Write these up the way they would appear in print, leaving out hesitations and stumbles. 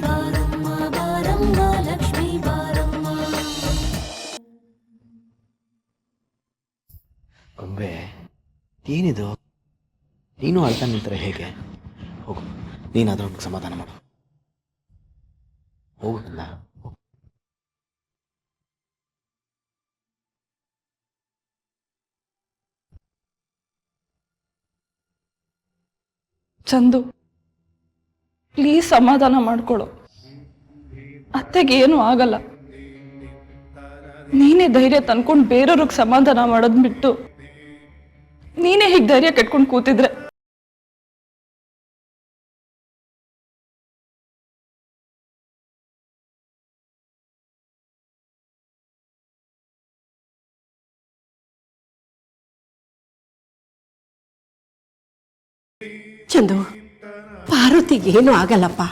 ಬಾರಮ್ಮ ಬಾರಮ್ಮ ಲಕ್ಷ್ಮೀ ಬಾರಮ್ಮ. ಗೊಂಬೆ ಏನಿದು? ನೀನು ಅಳ್ತಾ ನಿಂತರೆ ಹೇಗೆ? ಹೋಗು, ನೀನಾದ್ರೂ ಅವ್ನಿಗೆ ಸಮಾಧಾನ ಮಾಡು. ಹೋಗುತ್ತಲ್ಲ. ಚಂದು, ಪ್ಲೀಸ್ ಸಮಾಧಾನ ಮಾಡ್ಕೊಳು. ಅತ್ತೆಗೆ ಏನೂ ಆಗಲ್ಲ. ನೀನೇ ಧೈರ್ಯ ತಂದ್ಕೊಂಡು ಬೇರೆಯವ್ರಿಗೆ ಸಮಾಧಾನ ಮಾಡೋದ್ ಬಿಟ್ಟು ನೀನೇ ಹೀಗೆ ಧೈರ್ಯ ಕಟ್ಕೊಂಡು ಕೂತಿದ್ರೆ ಚಂದು, ಪಾರ್ವತಿಗೆ ಏನೂ ಆಗಲ್ಲಪ್ಪ.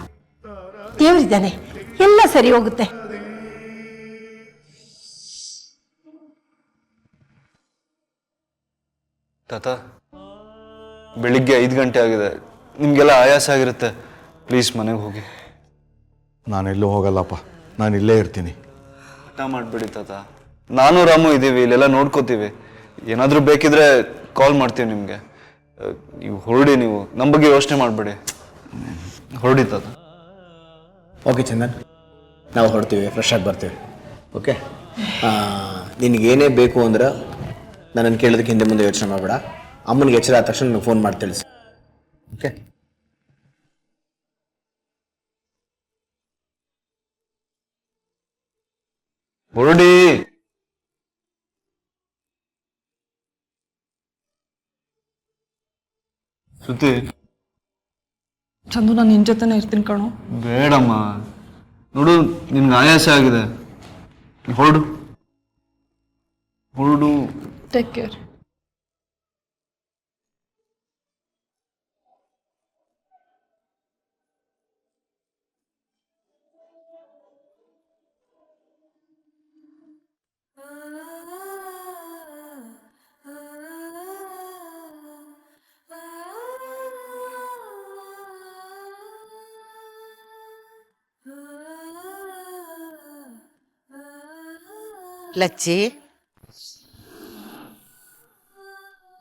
ದೇವರಿದ್ದಾನೆ, ಎಲ್ಲ ಸರಿ ಹೋಗುತ್ತೆ. ತಾತ, ಬೆಳಿಗ್ಗೆ 5 ಗಂಟೆ ಆಗಿದೆ, ನಿಮಗೆಲ್ಲ ಆಯಾಸ ಆಗಿರುತ್ತೆ. ಪ್ಲೀಸ್ ಮನೆಗೆ ಹೋಗಿ. ನಾನೆಲ್ಲೂ ಹೋಗಲ್ಲಪ್ಪ, ನಾನು ಇಲ್ಲೇ ಇರ್ತೀನಿ. ಹಠ ಮಾಡಿಬಿಡಿ ತಾತ, ನಾನು ರಾಮು ಇದ್ದೀವಿ, ಇಲ್ಲೆಲ್ಲ ನೋಡ್ಕೋತೀವಿ. ಏನಾದರೂ ಬೇಕಿದ್ರೆ ಕಾಲ್ ಮಾಡ್ತೀವಿ ನಿಮಗೆ. ನೀವು ಹೊರಡಿ, ನೀವು ನಮ್ಮ ಬಗ್ಗೆ ಯೋಚನೆ ಮಾಡಬೇಡಿ. ಹೊರಡಿ ತಾತ. ಓಕೆ ಚಂದನ್, ನಾವು ಹೊರಡ್ತೀವಿ, ಫ್ರೆಶ್ ಆಗಿ ಬರ್ತೀವಿ. ಓಕೆ, ನಿನಗೇನೇ ಬೇಕು ಅಂದ್ರೆ ನನ್ನನ್ನು ಕೇಳೋದಕ್ಕೆ ಹಿಂದೆ ಮುಂದೆ ಯೋಚನೆ ಮಾಡಬೇಡ. ಅಮ್ಮನಿಗೆ ಎಚ್ಚರ ಆದ ತಕ್ಷಣ ನನಗೆ ಫೋನ್ ಮಾಡಿ ತಿಳಿಸಿ. ಓಕೆ, ಹೊರಡಿ. ಶ್ರುತಿ, ಚಂದು, ನಾನು ನಿನ್ನ ಜೊತೆನೇ ಇರ್ತೀನಿ ಕಣೋ. ಬೇಡಮ್ಮ, ನೋಡು ನಿಮ್ಗೆ ಆಯಾಸ ಆಗಿದೆ. ಹೊರಡು ಹೊರಡು. Take care. ಲಚ್ಚಿ,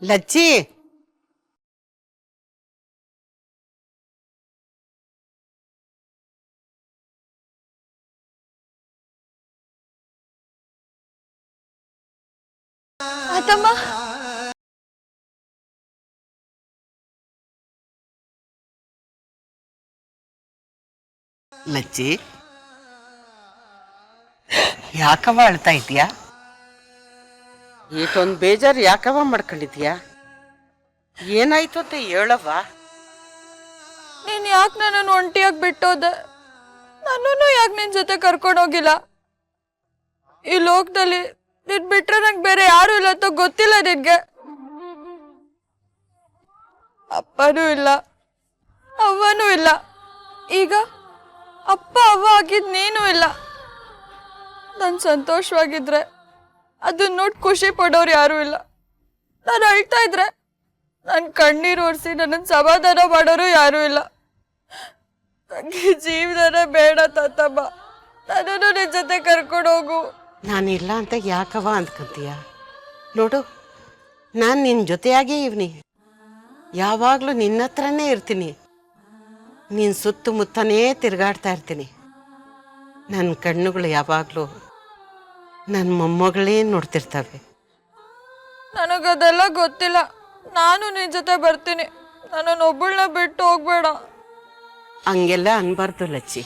ಲಚ್ಚಿ, ಆತಮ್ಮ, ಲಚ್ಚಿ, ಯಾಕವ ಅಳ್ತಾ ಇದೀಯಾ? ಈಟೊಂದು ಬೇಜಾರು ಯಾಕವ ಮಾಡ್ಕೊಂಡಿದ್ಯಾ? ಏನಾಯ್ತು ಅಂತ ಹೇಳವ್ವ. ನೀನು ಯಾಕೆ ನನ್ನನ್ನು ಒಂಟಿಯಾಗಿ ಬಿಟ್ಟೋದೆ? ನನ್ನನ್ನು ಯಾಕೆ ನಿನ್ನ ಜೊತೆ ಕರ್ಕೊಂಡೋಗಿಲ್ಲ? ಈ ಲೋಕದಲ್ಲಿ ನಿನ್ ಬಿಟ್ರೆ ನಂಗೆ ಬೇರೆ ಯಾರು ಇಲ್ಲ ಅಂತ ಗೊತ್ತಿಲ್ಲ ನಿನ್ಗೆ? ಅಪ್ಪನೂ ಇಲ್ಲ, ಅವ್ವನೂ ಇಲ್ಲ. ಈಗ ಅಪ್ಪ ಅವ್ವ ಆಗಿದ್ ನೀನು ಇಲ್ಲ. ನಾನು ಸಂತೋಷವಾಗಿದ್ರೆ ಅದನ್ನ ನೋಡಿ ಖುಷಿ ಪಡೋರು ಯಾರೂ ಇಲ್ಲ. ನಾನು ಅಳ್ತಾ ಇದ್ರೆ ನನ್ನ ಕಣ್ಣೀರು ಒರೆಸಿ ನನ್ನನ್ನು ಸಮಾಧಾನ ಮಾಡೋರು ಯಾರೂ ಇಲ್ಲ. ನನಗೆ ಜೀವನ ಬೇಡ ತಾತಮ್ಮ, ನನ್ನನ್ನು ನಿನ್ನ ಜೊತೆ ಕರ್ಕೊಂಡು ಹೋಗು. ನಾನಿಲ್ಲ ಅಂತ ಯಾಕವ ಅಂದ್ಕೊಂತೀಯ? ನೋಡು, ನಾನು ನಿನ್ನ ಜೊತೆಯಾಗೇ ಇವ್ನಿ. ಯಾವಾಗಲೂ ನಿನ್ನ ಹತ್ರನೇ ಇರ್ತೀನಿ. ನಿನ್ನ ಸುತ್ತಮುತ್ತನೇ ತಿರುಗಾಡ್ತಾ ಇರ್ತೀನಿ. ನನ್ನ ಕಣ್ಣುಗಳು ಯಾವಾಗಲೂ ನನ್ನ ಮೊಮ್ಮಗಳೇ ನೋಡ್ತಿರ್ತವೆ. ನನಗದೆಲ್ಲ ಗೊತ್ತಿಲ್ಲ. ನಾನು ನಿನ್ನ ಜೊತೆ ಬರ್ತೀನಿ. ನನ್ನನ್ನು ಒಬ್ಬಳನ್ನ ಬಿಟ್ಟು ಹೋಗ್ಬೇಡ. ಹಂಗೆಲ್ಲ ಅನ್ಬಾರ್ದು ಲಚ್ಚಿ.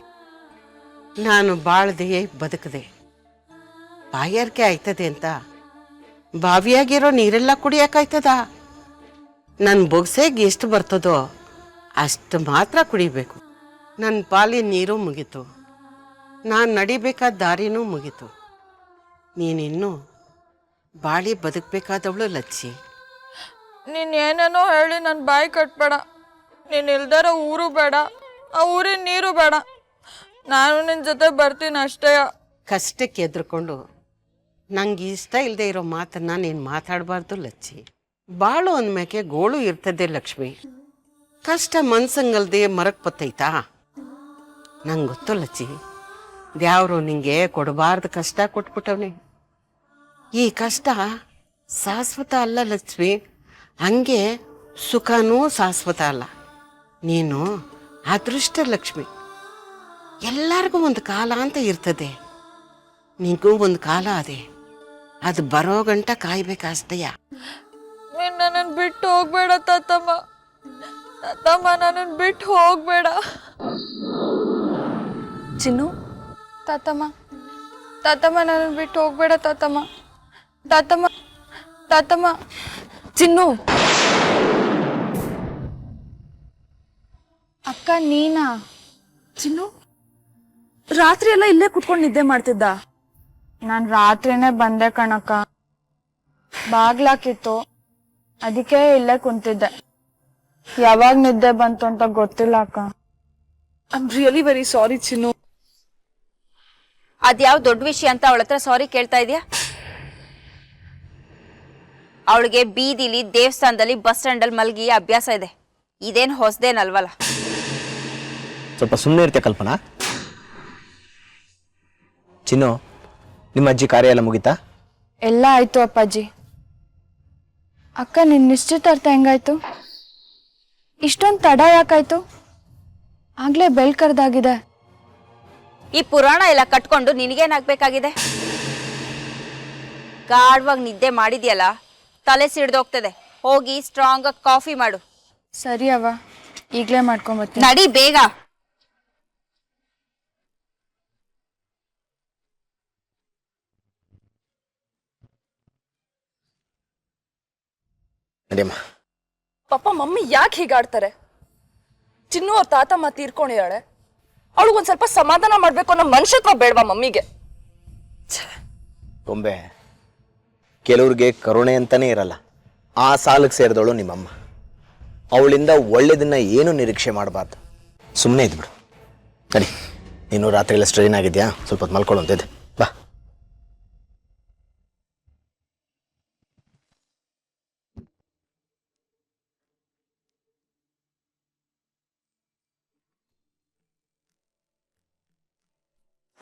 ನಾನು ಬಾಳ್ದೆ ಬದುಕದೆ ಬಾಯಾರಿಕೆ ಆಯ್ತದೆ ಅಂತ ಬಾವಿಯಾಗಿರೋ ನೀರೆಲ್ಲ ಕುಡಿಯೋಕ್ಕಾಯ್ತದ? ನನ್ನ ಬೊಗ್ಸೆಗೆ ಎಷ್ಟು ಬರ್ತದೋ ಅಷ್ಟು ಮಾತ್ರ ಕುಡಿಬೇಕು. ನನ್ನ ಪಾಲಿನ ನೀರು ಮುಗೀತು, ನಾನು ನಡಿಬೇಕಾದ ದಾರಿನೂ ಮುಗೀತು. ನೀನಿನ್ನೂ ಬಾಳಿ ಬದುಕಬೇಕಾದವಳು ಲಚ್ಚಿ. ನೀನು ಏನೇನೋ ಹೇಳಿ ನನ್ನ ಬಾಯಿ ಕಟ್ಬೇಡ. ನೀನು ಇಲ್ದಾರ ಊರು ಬೇಡ, ಆ ಊರಿನ ನೀರು ಬೇಡ. ನಾನು ನಿನ್ನ ಜೊತೆ ಬರ್ತೀನಿ ಅಷ್ಟೇ. ಕಷ್ಟಕ್ಕೆ ಎದ್ರುಕೊಂಡು ನಂಗೆ ಇಷ್ಟ ಇಲ್ಲದೆ ಇರೋ ಮಾತನ್ನ ನೀನು ಮಾತಾಡಬಾರ್ದು ಲಚ್ಚಿ. ಬಾಳು ಅಂದ್ಮೇಕೆ ಗೋಳು ಇರ್ತದೆ ಲಕ್ಷ್ಮಿ. ಕಷ್ಟ ಮನ್ಸಂಗಲ್ದೆ ಮರಕ್ ಬತ್ತೈತಾ? ನಂಗೆ ಗೊತ್ತು ಲಚ್ಚಿ, ದ್ಯಾವ್ರು ನಿಂಗೆ ಕೊಡಬಾರ್ದು ಕಷ್ಟ ಕೊಟ್ಬಿಟ್ಟವ್ನೆ. ಈ ಕಷ್ಟ ಶಾಶ್ವತ ಅಲ್ಲ ಲಕ್ಷ್ಮಿ, ಹಂಗೆ ಸುಖನೂ ಶಾಶ್ವತ ಅಲ್ಲ. ನೀನು ಅದೃಷ್ಟ ಲಕ್ಷ್ಮಿ. ಎಲ್ಲರಿಗೂ ಒಂದು ಕಾಲ ಅಂತ ಇರ್ತದೆ, ನಿಂಗೂ ಒಂದು ಕಾಲ ಅದೇ, ಅದು ಬರೋ ಗಂಟ ಕಾಯ್ಬೇಕಷ್ಟಯ್ಯ. ನೀನ್ ನನ್ನನ್ನು ಬಿಟ್ಟು ಹೋಗ್ಬೇಡ ತಾತಮ್ಮ. ತಾತಮ್ಮ ನನ್ನನ್ನು ಬಿಟ್ಟು ಹೋಗ್ಬೇಡ. ಚಿನ್ನು, ತಾತಮ್ಮ ತಾತಮ್ಮ ನನ್ನನ್ನು ಬಿಟ್ಟು ಹೋಗ್ಬೇಡ ತಾತಮ್ಮ. ತಾತಮ್ಮ ತಾತಮ್ಮ. ಚಿನ್ನು, ಅಕ್ಕ ನೀನಾ? ಚಿನ್ನು, ರಾತ್ರಿ ಎಲ್ಲ ಇಲ್ಲೇ ಕುತ್ಕೊಂಡು ನಿದ್ದೆ ಮಾಡ್ತಿದ್ದ? ನಾನು ರಾತ್ರಿನೇ ಬಂದೆ ಕಣಕ್ಕ. ಬಾಗ್ಲಾಕಿತ್ತು, ಅದಕ್ಕೆ ಇಲ್ಲೇ ಕುಂತಿದ್ದೆ. ಯಾವಾಗ ನಿದ್ದೆ ಬಂತು ಅಂತ ಗೊತ್ತಿಲ್ಲ ಅಕ್ಕ. I am really very sorry Chinnu. ಅದ್ಯಾವ ದೊಡ್ಡ ವಿಷಯ ಅಂತ ಅವಳ ಹತ್ರ ಸಾರಿ ಕೇಳ್ತಾ ಇದೀಯಾ? ಅವಳಿಗೆ ಬೀದಿಲಿ, ದೇವಸ್ಥಾನದಲ್ಲಿ, ಬಸ್ ಸ್ಟ್ಯಾಂಡಲ್ಲಿ ಮಲಗಿ ಅಭ್ಯಾಸ ಇದೆ. ಇದೇನು ಹೊಸದೇನಲ್ವಲ್ಲ. ಸ್ವಲ್ಪ ಸುಮ್ಮನೆ ಇರ್ತೀಯ ಕಲ್ಪನಾ. ಚಿನ್ನು, ನಿಮ್ಮ ಅಜ್ಜಿ ಕಾರ್ಯ ಎಲ್ಲ ಮುಗೀತಾ? ಎಲ್ಲ ಆಯ್ತು ಅಪ್ಪಾಜಿ. ಅಕ್ಕ ನಿನ್ ನಿಶ್ಚಿತಾರ್ಥ ಹೆಂಗಾಯ್ತು? ಇಷ್ಟೊಂದು ತಡ ಯಾಕಾಯ್ತು? ಆಗ್ಲೇ ಬೆಲ್ ಕರ್ದಾಗಿದೆ. ಈ ಪುರಾಣ ಎಲ್ಲ ಕಟ್ಕೊಂಡು ನಿನಗೇನಾಗ್ಬೇಕಾಗಿದೆ? ಗಾಢವಾಗಿ ನಿದ್ದೆ ಮಾಡಿದ್ಯಲ್ಲ, ತಲೆ ಸಿಡ್ದೋಗ್ತದೆ. ಹೋಗಿ ಸ್ಟ್ರಾಂಗ್ ಆಗಿ ಕಾಫಿ ಮಾಡು. ಸರಿ ಅವ್ವ, ಈಗಲೇ ಮಾಡ್ಕೊಂಬತ್ತೀನಿ. ನಡಿ ಬೇಗ. ನಡಿಯಮ್ಮ. ಪಾಪ ಮಮ್ಮಿ ಯಾಕೆ ಹೀಗಾಡ್ತಾರೆ? ಚಿನ್ನು ಅವ್ರ ತಾತಮ್ಮ ತೀರ್ಕೊಂಡಿದ್ದಾಳೆ, ಅವಳಿಗೊಂದು ಸ್ವಲ್ಪ ಸಮಾಧಾನ ಮಾಡ್ಬೇಕು ಅನ್ನೋ ಮನುಷ್ಯತ್ವ ಬೇಡವಾ ಮಮ್ಮಿಗೆ? ಗೊಂಬೆ, ಕೆಲವ್ರಿಗೆ ಕರುಣೆ ಅಂತಾನೆ ಇರಲ್ಲ. ಆ ಸಾಲಕ್ಕೆ ಸೇರಿದವಳು ನಿಮ್ಮಮ್ಮ. ಅವಳಿಂದ ಒಳ್ಳೇದನ್ನ ಏನು ನಿರೀಕ್ಷೆ ಮಾಡಬಾರ್ದು. ಸುಮ್ಮನೆ ಇದ್ಬಿಡು. ನಡಿ, ನೀನು ರಾತ್ರಿ ಎಲ್ಲ ಸ್ಟ್ರೈನ್ ಆಗಿದ್ಯಾ? ಸ್ವಲ್ಪ ಹೊತ್ತು ಮಲ್ಕೊಳ್ಳೋಂತಿದ್ದೆ, ಬಾ.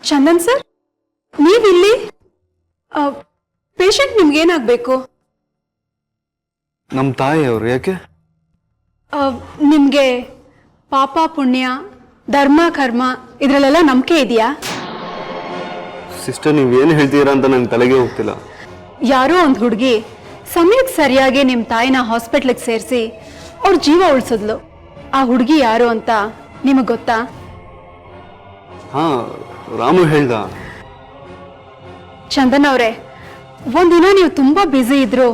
ಚಂದನ್ ಸರ್, ನೀವಿಲ್ಲಿ? ಪೇಷಂಟ್ ನಿಮ್ಗೇನಾಗಬೇಕು? ನಮ್ಮ ತಾಯಿಯವರು ಯಾಕೆ? ನಿಮಗೆ ಪಾಪ ಪುಣ್ಯ, ಧರ್ಮ ಕರ್ಮ ಇದರಲ್ಲೆಲ್ಲ ನಂಬಿಕೆ ಇದೆಯಾ? ಸಿಸ್ಟರ್, ನೀವೇನು ಹೇಳ್ತೀರಾ ಅಂತ ನಂಗೆ ತಲೆಗೆ ಹೋಗ್ತಿಲ್ಲ. ಯಾರೋ ಒಂದು ಹುಡುಗಿ ಸಮಯಕ್ಕೆ ಸರಿಯಾಗಿ ನಿಮ್ಮ ತಾಯಿನ ಹಾಸ್ಪಿಟ್ಲಿಗೆ ಸೇರಿಸಿ ಅವ್ರ ಜೀವ ಉಳಿಸಿದ್ಲು. ಆ ಹುಡುಗಿ ಯಾರು ಅಂತ ನಿಮಗೆ ಗೊತ್ತಾ? ಹಾ, ರಾಮು ಹೇಳ್ದ. ಚಂದನ್ ಅವರೇ, ಒಂದಿನ ನೀವು ತುಂಬ ಬ್ಯುಸಿ ಇದ್ರು,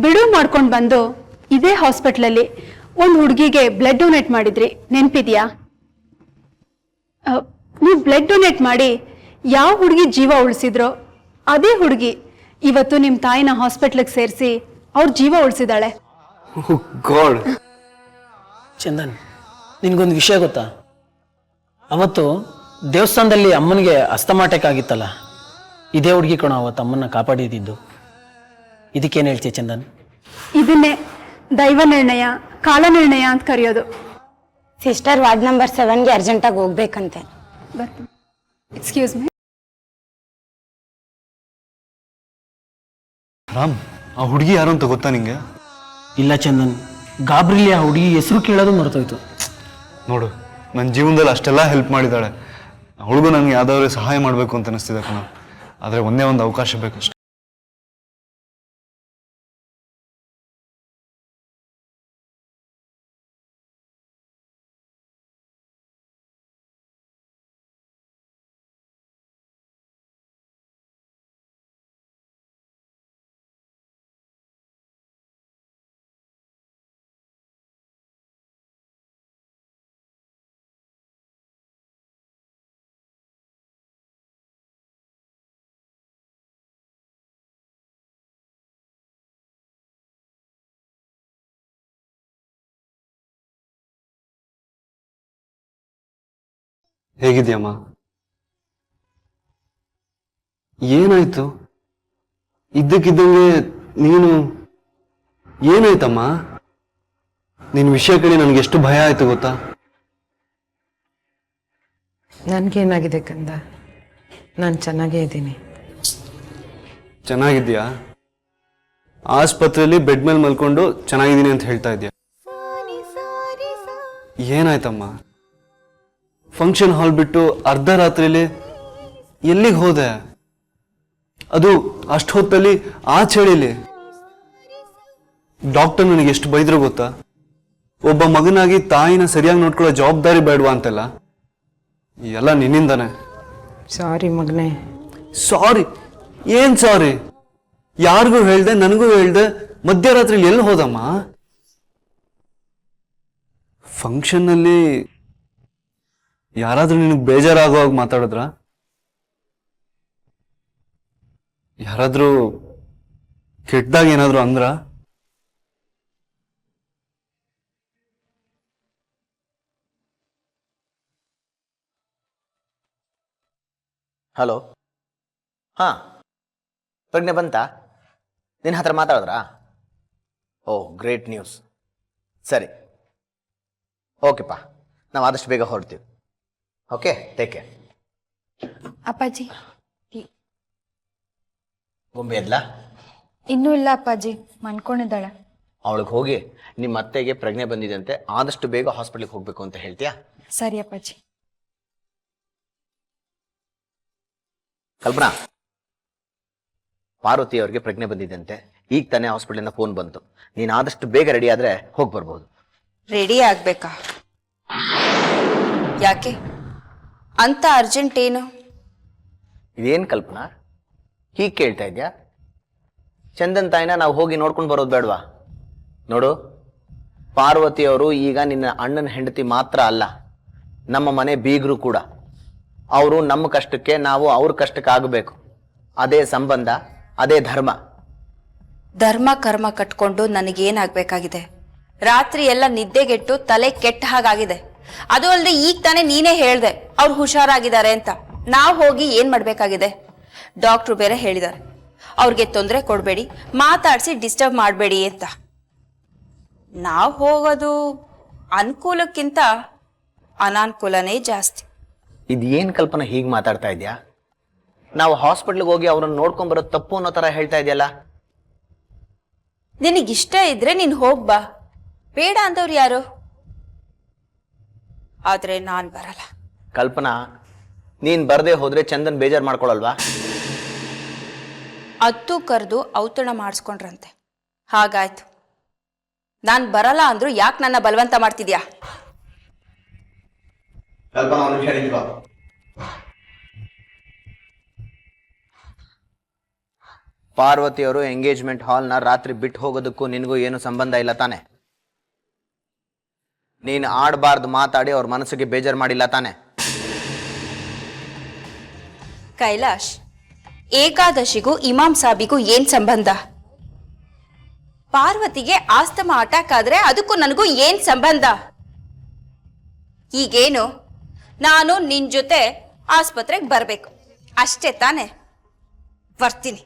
ಬಿಡುವು ಮಾಡ್ಕೊಂಡು ಬಂದು ಇದೇ ಹಾಸ್ಪಿಟ್ಲಲ್ಲಿ ಒಂದು ಹುಡುಗಿಗೆ ಬ್ಲಡ್ ಡೊನೇಟ್ ಮಾಡಿದ್ರಿ, ನೆನಪಿದೆಯಾ? ನೀವು ಬ್ಲಡ್ ಡೊನೇಟ್ ಮಾಡಿ ಯಾವ ಹುಡುಗಿ ಜೀವ ಉಳಿಸಿದ್ರೋ ಅದೇ ಹುಡುಗಿ ಇವತ್ತು ನಿಮ್ಮ ತಾಯಿನ ಹಾಸ್ಪಿಟ್ಲಿಗೆ ಸೇರಿಸಿ ಅವ್ರ ಜೀವ ಉಳಿಸಿದಾಳೆ. ಗಾಡ್. ಚಂದನ್, ನಿನಗೊಂದು ವಿಷಯ ಗೊತ್ತಾ? ಅವತ್ತು ದೇವಸ್ಥಾನದಲ್ಲಿ ಅಮ್ಮನಿಗೆ ಅಸ್ತಮಾಟಕ್ ಆಗಿತ್ತಲ್ಲ, ಇದೇ ಹುಡುಗಿ ಕಣೋ ಅವತ್ತು ಅಮ್ಮನ್ನ ಕಾಪಾಡಿದ್ದು. ಇದಕ್ಕೇನು ಹೇಳ್ತೀಯ ಚಂದನ್? ಇದನ್ನೇ ದೈವ ನಿರ್ಣಯ, ಕಾಲ ನಿರ್ಣಯ ಅಂತ ಕರೆಯೋದು. ಸಿಸ್ಟರ್ ವಾರ್ಡ್ ನಂಬರ್ 7ಗೆ ಅರ್ಜೆಂಟಾಗಿ ಹೋಗ್ಬೇಕಂತೆ. Excuse me. ರಾಮ್, ಆ ಹುಡುಗಿ ಯಾರು ಅಂತ ಗೊತ್ತಾ ನಿಂಗೆ? ಇಲ್ಲ ಚಂದನ್, ಗಾಬ್ರಿಲಿ ಆ ಹುಡುಗಿ ಹೆಸರು ಕೇಳೋದು ಮರ್ತೋಯ್ತು. ನೋಡು, ನನ್ನ ಜೀವನದಲ್ಲಿ ಅಷ್ಟೆಲ್ಲ ಹೆಲ್ಪ್ ಮಾಡಿದ್ದಾಳೆ. ಅವಳಿಗೂ ನನಗೆ ಯಾವ್ದಾದ್ರು ಸಹಾಯ ಮಾಡಬೇಕು ಅಂತ ಅನಿಸ್ತಿದೆ ಕಣ. ಆದರೆ ಒಂದೇ ಒಂದು ಅವಕಾಶ ಬೇಕಷ್ಟೆ. ಹೇಗಿದ್ಯಮ್ಮ? ಏನಾಯ್ತು? ಇದ್ದಕ್ಕಿದ್ದಂಗೆ ನೀನು ಏನಾಯ್ತಮ್ಮ? ನಿನ್ನ ವಿಷಯ ಕೇಳಿ ನನಗೆ ಎಷ್ಟು ಭಯ ಆಯ್ತು ಗೊತ್ತಾ? ನನಗೇನಾಗಿದೆ ಕಂದ, ನಾನು ಚೆನ್ನಾಗೇ ಇದ್ದೀನಿ. ಚೆನ್ನಾಗಿದ್ಯಾ? ಆಸ್ಪತ್ರೆಯಲ್ಲಿ ಬೆಡ್ ಮೇಲೆ ಮಲ್ಕೊಂಡು ಚೆನ್ನಾಗಿದ್ದೀನಿ ಅಂತ ಹೇಳ್ತಾ ಇದೆಯಾ? ಏನಾಯ್ತಮ್ಮ? ಫಂಕ್ಷನ್ ಹಾಲ್ ಬಿಟ್ಟು ಅರ್ಧ ರಾತ್ರಿಲಿ ಎಲ್ಲಿಗೆ ಹೋದೆ? ಅದು ಅಷ್ಟು ಹೊತ್ತಲ್ಲಿ ಆ ಚಳಿಲಿ. ಡಾಕ್ಟರ್ ನನಗೆ ಎಷ್ಟು ಬೈದ್ರು ಗೊತ್ತಾ? ಒಬ್ಬ ಮಗನಾಗಿ ತಾಯಿನ ಸರಿಯಾಗಿ ನೋಡ್ಕೊಳ್ಳೋ ಜವಾಬ್ದಾರಿ ಬೇಡವಾ ಅಂತೆಲ್ಲ. ಎಲ್ಲ ನಿನ್ನಿಂದಾನೆ. ಸಾರಿ ಮಗನೇ. ಸಾರಿ? ಏನ್ ಸಾರಿ? ಯಾರಿಗೂ ಹೇಳ್ದೆ, ನನಗೂ ಹೇಳ್ದೆ, ಮಧ್ಯರಾತ್ರಿಲಿ ಎಲ್ಲಿ ಹೋದಮ್ಮ? ಫಂಕ್ಷನ್ನಲ್ಲಿ ಯಾರಾದ್ರೂ ನಿನಗೆ ಬೇಜಾರಾಗುವಾಗ ಮಾತಾಡಿದ್ರ? ಯಾರಾದ್ರೂ ಕೆಟ್ಟದಾಗ ಏನಾದ್ರು ಅಂದ್ರ? ಹಲೋ, ಹಾಂ, ಪ್ರಜ್ಞೆ ಬಂತಾ? ನಿನ್ನ ಹತ್ರ ಮಾತಾಡಿದ್ರಾ? ಓ, ಗ್ರೇಟ್ ನ್ಯೂಸ್. ಸರಿ, ಓಕೆಪ್ಪ, ನಾವು ಆದಷ್ಟು ಬೇಗ ಹೊರಡ್ತೀವಿ. Okay, take care. ಅಪ್ಪಾಜಿ ಗೊಂಬೆ ಎದ್ಲಾ? ಇನ್ನೂ ಇಲ್ಲ ಅಪ್ಪಾಜಿ, ಮನ್ಕೊಂಡಿದ್ದಾಳೆ. ಅವಳಿಗೆ ಹೋಗಿ ನಿಮ್ಮ ಅತ್ತೆಗೆ ಪ್ರಜ್ಞೆ ಬಂದಿದೆ, ಆದಷ್ಟು ಬೇಗ ಹಾಸ್ಪಿಟ್ಲಿಗೆ ಹೋಗ್ಬೇಕು ಅಂತ ಹೇಳ್ತೀಯಾ? ಸರಿ ಅಪ್ಪಾಜಿ. ಕಲ್ಪನಾ, ಪಾರ್ವತಿ ಅವ್ರಿಗೆ ಪ್ರಜ್ಞೆ ಬಂದಿದ್ದಂತೆ. ಈಗ ತಾನೇ ಹಾಸ್ಪಿಟಲಿಂದ ಫೋನ್ ಬಂತು. ನೀನು ಆದಷ್ಟು ಬೇಗ ರೆಡಿ ಆದ್ರೆ ಹೋಗಿ ಬರ್ಬೋದು. ರೆಡಿ ಆಗ್ಬೇಕಾ? ಯಾಕೆ ಅಂತ ಅರ್ಜೆಂಟ್ ಏನು? ಇದೇನು ಕಲ್ಪನಾ ಹೀಗೆ ಕೇಳ್ತಾ ಇದ್ಯಾ? ಚಂದನ್ ತಾಯಿನ ನಾವು ಹೋಗಿ ನೋಡ್ಕೊಂಡು ಬರೋದು ಬೇಡವಾ? ನೋಡು, ಪಾರ್ವತಿ ಅವರು ಈಗ ನಿನ್ನ ಅಣ್ಣನ ಹೆಂಡತಿ ಮಾತ್ರ ಅಲ್ಲ, ನಮ್ಮ ಮನೆ ಬೀಗರು ಕೂಡ. ಅವರು ನಮ್ಮ ಕಷ್ಟಕ್ಕೆ, ನಾವು ಅವ್ರ ಕಷ್ಟಕ್ಕೆ ಆಗಬೇಕು. ಅದೇ ಸಂಬಂಧ, ಅದೇ ಧರ್ಮ. ಧರ್ಮ ಕರ್ಮ ಕಟ್ಕೊಂಡು ನನಗೇನಾಗಬೇಕಾಗಿದೆ? ರಾತ್ರಿ ಎಲ್ಲ ನಿದ್ದೆಗೆಟ್ಟು ತಲೆ ಕೆಟ್ಟ ಹಾಗಾಗಿದೆ. ಅದು ಅಲ್ಲದೆ ಈಗ ತಾನೇ ನೀನೇ ಹೇಳ್ದೆ ಅವ್ರು ಹುಷಾರಾಗಿದ್ದಾರೆ ಅಂತ. ನಾವು ಹೋಗಿ ಏನ್ ಮಾಡ್ಬೇಕಾಗಿದೆ? ಡಾಕ್ಟ್ರು ಬೇರೆ ಹೇಳಿದ್ದಾರೆ ಅವ್ರಿಗೆ ತೊಂದರೆ ಕೊಡಬೇಡಿ, ಮಾತಾಡಿಸಿ ಡಿಸ್ಟರ್ಬ್ ಮಾಡಬೇಡಿ ಅಂತ. ನಾವು ಹೋಗೋದು ಅನುಕೂಲಕ್ಕಿಂತ ಅನಾನುಕೂಲನೇ ಜಾಸ್ತಿ. ಇದೇನು ಕಲ್ಪನಾ ಹೀಗೆ ಮಾತಾಡ್ತಾ ಇದೆಯಾ? ನಾವು ಹಾಸ್ಪಿಟ್ಲಿಗೆ ಹೋಗಿ ಅವ್ರನ್ನ ನೋಡ್ಕೊಂಬರೋದು ತಪ್ಪು ಅನ್ನೋ ಥರ ಹೇಳ್ತಾ ಇದೆಯಲ್ಲ. ನಿನಗಿಷ್ಟ ಇದ್ರೆ ನೀನು ಹೋಗ್ಬಾ, ಬೇಡ ಅಂದವ್ರು ಯಾರು? ಆದ್ರೆ ನಾನ್ ಬರಲ್ಲ. ಕಲ್ಪನಾ, ನೀನ್ ಬರದೆ ಹೋದ್ರೆ ಚಂದನ್ ಬೇಜಾರು ಮಾಡ್ಕೊಳಲ್ವಾ? ಅತ್ತು ಕರೆದು ಔತಣ ಮಾಡಿಸ್ಕೊಂಡ್ರಂತೆ. ಹಾಗಾಯ್ತು, ನಾನ್ ಬರಲ್ಲ ಅಂದ್ರು ಯಾಕೆ ನನ್ನ ಬಲವಂತ ಮಾಡ್ತಿದ್ಯಾ? ಪಾರ್ವತಿಯವರು ಎಂಗೇಜ್ಮೆಂಟ್ ಹಾಲ್ನ ರಾತ್ರಿ ಬಿಟ್ಟು ಹೋಗೋದಕ್ಕೂ ನಿನಗೂ ಏನು ಸಂಬಂಧ ಇಲ್ಲ ತಾನೆ? ನೀನು ಆಡಬಾರ್ದು ಮಾತಾಡಿ ಅವ್ರ ಮನಸ್ಸಿಗೆ ಬೇಜಾರು ಮಾಡಿಲ್ಲ ತಾನೆ? ಕೈಲಾಶ್, ಏಕಾದಶಿಗೂ ಇಮಾಮ್ ಸಾಬಿಗೂ ಏನ್ ಸಂಬಂಧ? ಪಾರ್ವತಿಗೆ ಆಸ್ತಮಾ ಅಟ್ಯಾಕ್ ಆದ್ರೆ ಅದಕ್ಕೂ ನನಗೂ ಏನ್ ಸಂಬಂಧ? ಈಗೇನು, ನಾನು ನಿನ್ ಜೊತೆ ಆಸ್ಪತ್ರೆಗೆ ಬರ್ಬೇಕು ಅಷ್ಟೇ ತಾನೆ? ಬರ್ತೀನಿ.